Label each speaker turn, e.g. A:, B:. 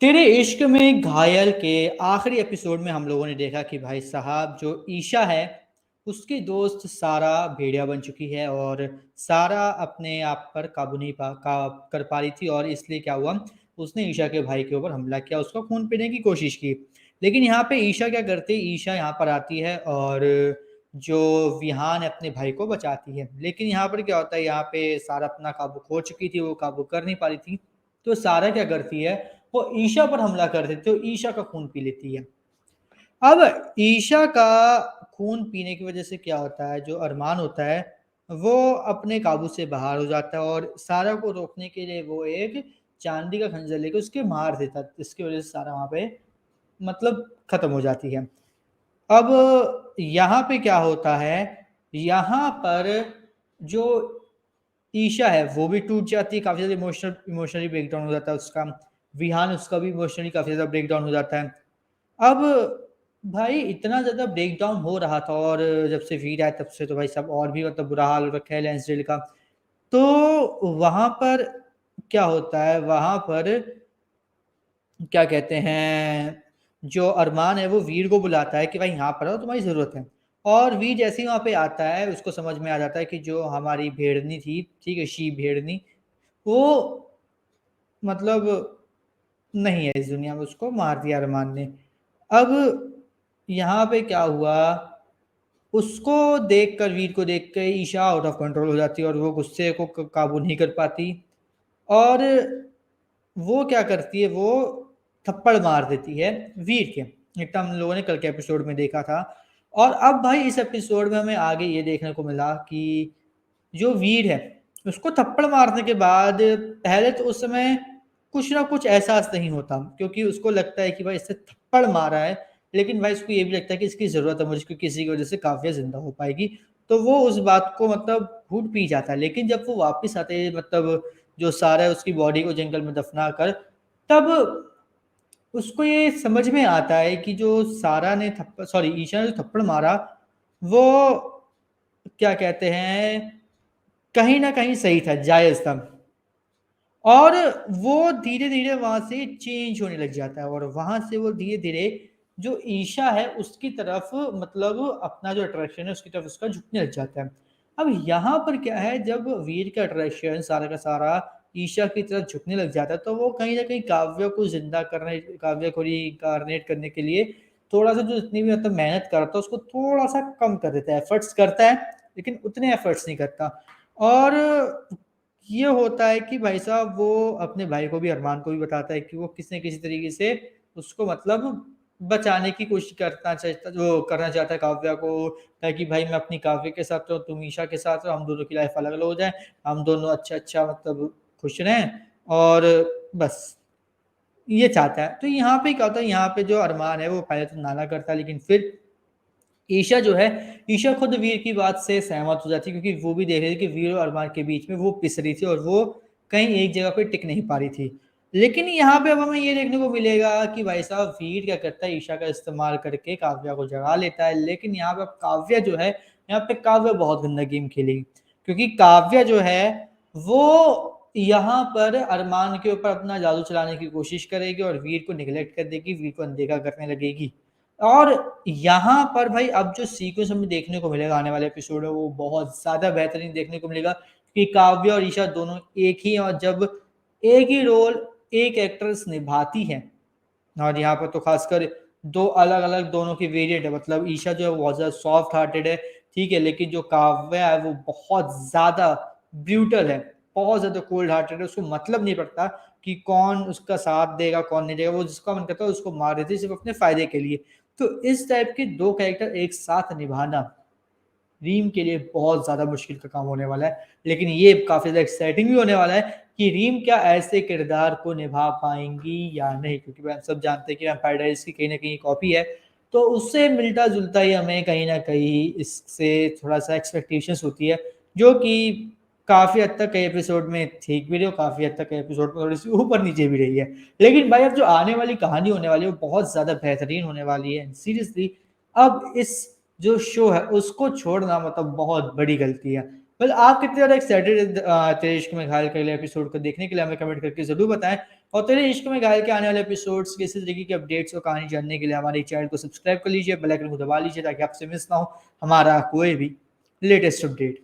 A: तेरे इश्क में घायल के आखिरी एपिसोड में हम लोगों ने देखा कि भाई साहब जो ईशा है उसकी दोस्त सारा भेड़िया बन चुकी है और सारा अपने आप पर काबू नहीं कर पा रही थी और इसलिए क्या हुआ, उसने ईशा के भाई के ऊपर हमला किया, उसका खून पीने की कोशिश की। लेकिन यहाँ पे ईशा क्या करती है, ईशा यहाँ पर आती है और जो विहान है अपने भाई को बचाती है। लेकिन यहाँ पर क्या होता है, यहाँ पे सारा अपना काबू खो चुकी थी, वो काबू कर नहीं पा रही थी। तो सारा क्या करती है, वो ईशा पर हमला कर देती है, तो ईशा का खून पी लेती है। अब ईशा का खून पीने की वजह से क्या होता है, जो अरमान होता है वो अपने काबू से बाहर हो जाता है और सारा को रोकने के लिए वो एक चांदी का खंजर लेकर उसके मार देता है, जिसकी वजह से सारा वहां पे मतलब खत्म हो जाती है। अब यहाँ पे क्या होता है, यहाँ पर जो ईशा है वो भी टूट जाती है, काफी ज्यादा इमोशनली ब्रेकडाउन हो जाता है उसका। विहान उसका भी इमोशनली काफी ज्यादा ब्रेकडाउन हो जाता है। अब भाई इतना ज्यादा ब्रेकडाउन हो रहा था और जब से वीर आया तब से तो भाई सब और भी मतलब बुरा हाल हो रखा है लेंसडेल का। तो वहां पर क्या होता है, वहां पर क्या कहते हैं, जो अरमान है वो वीर को बुलाता है कि भाई यहाँ पर आओ, तुम्हारी जरूरत है। और वीर जैसे ही वहां पे आता है उसको समझ में आ जाता है कि जो हमारी भेड़नी थी, ठीक है, शी भेड़नी, वो मतलब नहीं है इस दुनिया में, उसको मार दिया अरमान ने। अब यहाँ पे क्या हुआ, उसको देखकर, वीर को देख कर ईशा आउट ऑफ कंट्रोल हो जाती है और वो गुस्से को काबू नहीं कर पाती और वो क्या करती है, वो थप्पड़ मार देती है वीर के। एक हम लोगों ने कल के एपिसोड में देखा था। और अब भाई इस एपिसोड में हमें आगे ये देखने को मिला कि जो वीर है उसको थप्पड़ मारने के बाद पहले तो उस समय कुछ ना कुछ एहसास नहीं होता, क्योंकि उसको लगता है कि भाई इससे थप्पड़ मारा है। लेकिन भाई उसको ये भी लगता है कि इसकी जरूरत है मुझे, क्योंकि किसी की वजह से काव्या जिंदा हो पाएगी। तो वो उस बात को मतलब घूट पी जाता है। लेकिन जब वो वापस आते हैं, मतलब जो सारा है उसकी बॉडी को जंगल में दफना कर, तब उसको ये समझ में आता है कि जो सारा ने थप्पड़, सॉरी ईशा ने जो थप्पड़ मारा, वो क्या कहते हैं, कहीं ना कहीं सही था, जायज था। और वो धीरे धीरे वहां से चेंज होने लग जाता है और वहां से वो धीरे धीरे जो ईशा है उसकी तरफ, मतलब अपना जो अट्रैक्शन है उसकी तरफ उसका झुकने लग जाता है। अब यहाँ पर क्या है, जब वीर का अट्रैक्शन सारा का सारा ईशा की तरफ झुकने लग जाता है, तो वो कहीं ना कहीं काव्य को जिंदा करने, काव्य को रिइंकारनेट करने के लिए थोड़ा सा जो जितनी भी मतलब मेहनत करता है उसको थोड़ा सा कम कर देता है, एफर्ट्स करता है लेकिन उतने एफर्ट्स नहीं करता। और ये होता है कि भाई साहब वो अपने भाई को भी, अरमान को भी बताता है कि वो किसी न किसी तरीके से उसको मतलब बचाने की कोशिश करना चाहता, जो करना चाहता है काव्या को, ताकि भाई मैं अपनी काव्य के साथ रहूं, तुम ईशा के साथ रहो, हम दोनों की लाइफ अलग अलग हो जाए, हम दोनों अच्छा अच्छा मतलब खुश रहें। और बस ये चाहता है। तो यहाँ पे क्या होता है, यहाँ पे जो अरमान है वो पहले तो नाना करता है, लेकिन फिर ईशा जो है, ईशा खुद वीर की बात से सहमत हो जाती है, क्योंकि वो भी देख रही थी कि वीर और अरमान के बीच में वो पिस रही थी और वो कहीं एक जगह पे टिक नहीं पा रही थी। लेकिन यहाँ पे अब हमें ये देखने को मिलेगा कि भाई साहब वीर क्या करता है, ईशा का इस्तेमाल करके काव्या को जगा लेता है। लेकिन यहाँ पे अब काव्या जो है, यहाँ पे काव्या बहुत गंदा गेम खेलेगी, क्योंकि काव्या जो है वो यहाँ पर अरमान के ऊपर अपना जादू चलाने की कोशिश करेगी और वीर को निगलेक्ट कर देगी, वीर को अनदेखा करने लगेगी। और यहाँ पर भाई अब जो सीक्वेंस हमें देखने को मिलेगा आने वाले एपिसोड में, वो बहुत ज्यादा बेहतरीन देखने को मिलेगा कि काव्य और ईशा दोनों एक ही, और जब एक ही रोल एक एक्ट्रेस निभाती है, और यहाँ पर तो खासकर दो अलग अलग दोनों की वेरिएंट है, मतलब ईशा जो है बहुत ज्यादा सॉफ्ट हार्टेड है, ठीक है, लेकिन जो काव्या है वो बहुत ज्यादा ब्रूटल है, बहुत ज्यादा कोल्ड हार्टेड है। उसको मतलब नहीं पड़ता कि कौन उसका साथ देगा कौन नहीं देगा, वो जिसका मन करता है उसको मार देती है सिर्फ अपने फायदे के लिए। तो इस टाइप के दो कैरेक्टर एक साथ निभाना रीम के लिए बहुत ज्यादा मुश्किल का काम होने वाला है। लेकिन ये काफी ज्यादा एक्साइटिंग भी होने वाला है कि रीम क्या ऐसे किरदार को निभा पाएंगी या नहीं, क्योंकि हम सब जानते हैं कि वैम्पायर डायरीज की कहीं ना कहीं कॉपी है। तो उससे मिलता जुलता ही हमें कहीं ना कहीं इससे थोड़ा सा एक्सपेक्टेशंस होती है, जो कि काफी हद तक कई एपिसोड में ठीक भी रही और काफी हद तक कई एपिसोड में थोड़ी सी ऊपर नीचे भी रही है। लेकिन भाई अब जो आने वाली कहानी होने वाली है वो बहुत ज्यादा बेहतरीन होने वाली है सीरियसली। अब इस जो शो है उसको छोड़ना मतलब बहुत बड़ी गलती है। आप कितने ज्यादा एक्साइटेड तेरे इश्क में घायल के लिए एपिसोड को देखने के लिए हमें कमेंट करके जरूर बताएं। और तेरे इश्क में घायल के आने वाले एपिसोड्स के इसी तरीके की अपडेट्स और कहानी जानने के लिए हमारे चैनल को सब्सक्राइब कर लीजिए, बेल आइकन को दबा लीजिए ताकि आपसे मिस ना हो हमारा कोई भी लेटेस्ट अपडेट।